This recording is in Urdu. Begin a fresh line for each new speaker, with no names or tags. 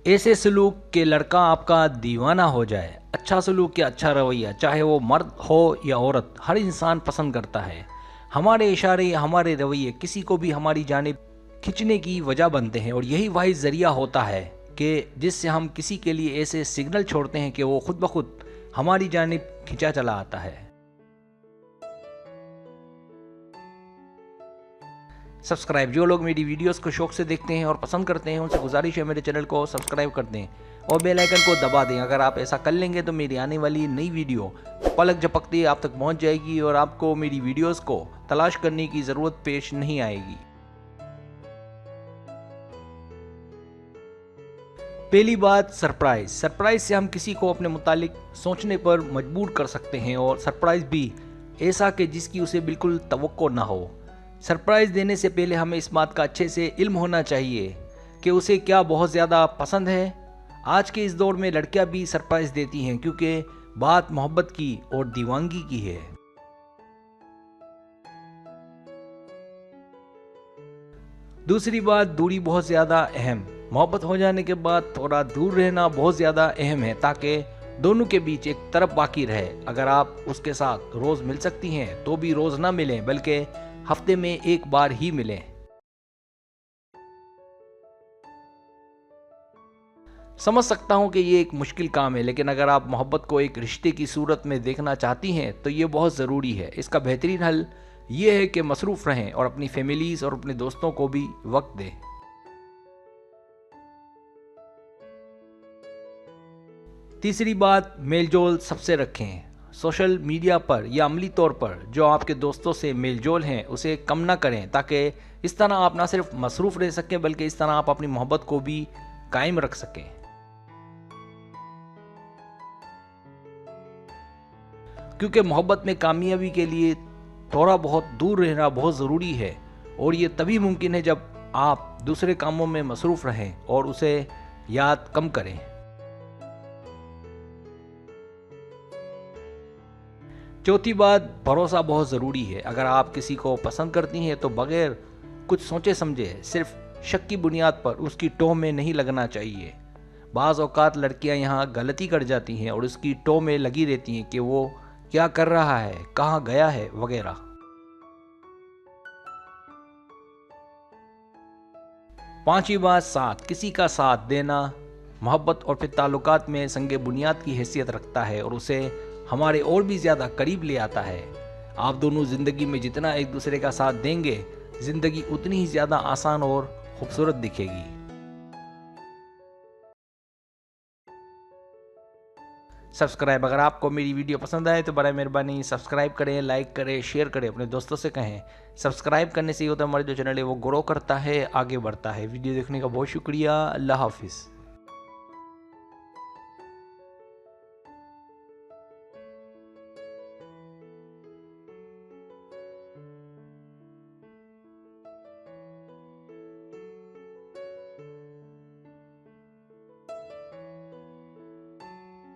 ایسے سلوک کہ لڑکا آپ کا دیوانہ ہو جائے۔ اچھا سلوک یا اچھا رویہ چاہے وہ مرد ہو یا عورت، ہر انسان پسند کرتا ہے۔ ہمارے اشارے یا ہمارے رویے کسی کو بھی ہماری جانب کھنچنے کی وجہ بنتے ہیں، اور یہی واحد ذریعہ ہوتا ہے کہ جس سے ہم کسی کے لیے ایسے سگنل چھوڑتے ہیں کہ وہ خود بخود ہماری جانب کھنچا چلا آتا ہے۔ سبسکرائب، جو لوگ میری ویڈیوز کو شوق سے دیکھتے ہیں اور پسند کرتے ہیں ان سے گزارش ہے میرے چینل کو سبسکرائب کر دیں اور بیل آئیکن کو دبا دیں۔ اگر آپ ایسا کر لیں گے تو میری آنے والی نئی ویڈیو پلک جھپکتے آپ تک پہنچ جائے گی اور آپ کو میری ویڈیوز کو تلاش کرنے کی ضرورت پیش نہیں آئے گی۔ پہلی بات، سرپرائز۔ سرپرائز سے ہم کسی کو اپنے متعلق سوچنے پر مجبور کر سکتے ہیں، اور سرپرائز بھی ایسا کہ جس کی اسے بالکل توقع نہ ہو۔ سرپرائز دینے سے پہلے ہمیں اس بات کا اچھے سے علم ہونا چاہیے کہ اسے کیا بہت زیادہ پسند ہے۔ آج کے اس دور میں لڑکیاں بھی سرپرائز دیتی ہیں کیونکہ بات محبت کی اور دیوانگی کی ہے۔ دوسری بات، دوری بہت زیادہ اہم۔ محبت ہو جانے کے بعد تھوڑا دور رہنا بہت زیادہ اہم ہے تاکہ دونوں کے بیچ ایک طرف باقی رہے۔ اگر آپ اس کے ساتھ روز مل سکتی ہیں تو بھی روز نہ ملیں بلکہ ہفتے میں ایک بار ہی ملیں۔ سمجھ سکتا ہوں کہ یہ ایک مشکل کام ہے، لیکن اگر آپ محبت کو ایک رشتے کی صورت میں دیکھنا چاہتی ہیں تو یہ بہت ضروری ہے۔ اس کا بہترین حل یہ ہے کہ مصروف رہیں اور اپنی فیملیز اور اپنے دوستوں کو بھی وقت دیں۔ تیسری بات، میل جول سب سے رکھیں۔ سوشل میڈیا پر یا عملی طور پر جو آپ کے دوستوں سے میل جول ہیں اسے کم نہ کریں، تاکہ اس طرح آپ نہ صرف مصروف رہ سکیں بلکہ اس طرح آپ اپنی محبت کو بھی قائم رکھ سکیں۔ کیونکہ محبت میں کامیابی کے لیے تھوڑا بہت دور رہنا بہت ضروری ہے، اور یہ تبھی ممکن ہے جب آپ دوسرے کاموں میں مصروف رہیں اور اسے یاد کم کریں۔ چوتھی بات، بھروسہ بہت ضروری ہے۔ اگر آپ کسی کو پسند کرتی ہیں تو بغیر کچھ سوچے سمجھے صرف شک کی بنیاد پر اس کی ٹوہ میں نہیں لگنا چاہیے۔ بعض اوقات لڑکیاں یہاں غلطی کر جاتی ہیں اور اس کی ٹوہ میں لگی رہتی ہیں کہ وہ کیا کر رہا ہے، کہاں گیا ہے وغیرہ۔ پانچویں بات، ساتھ۔ کسی کا ساتھ دینا محبت اور پھر تعلقات میں سنگ بنیاد کی حیثیت رکھتا ہے اور اسے ہمارے اور بھی زیادہ قریب لے آتا ہے۔ آپ دونوں زندگی میں جتنا ایک دوسرے کا ساتھ دیں گے، زندگی اتنی ہی زیادہ آسان اور خوبصورت دکھے گی۔ سبسکرائب، اگر آپ کو میری ویڈیو پسند آئے تو برائے مہربانی سبسکرائب کریں، لائک کریں، شیئر کریں، اپنے دوستوں سے کہیں۔ سبسکرائب کرنے سے یہ ہوتا ہے ہمارا جو چینل ہے وہ گرو کرتا ہے، آگے بڑھتا ہے۔ ویڈیو دیکھنے کا بہت شکریہ۔ اللہ حافظ۔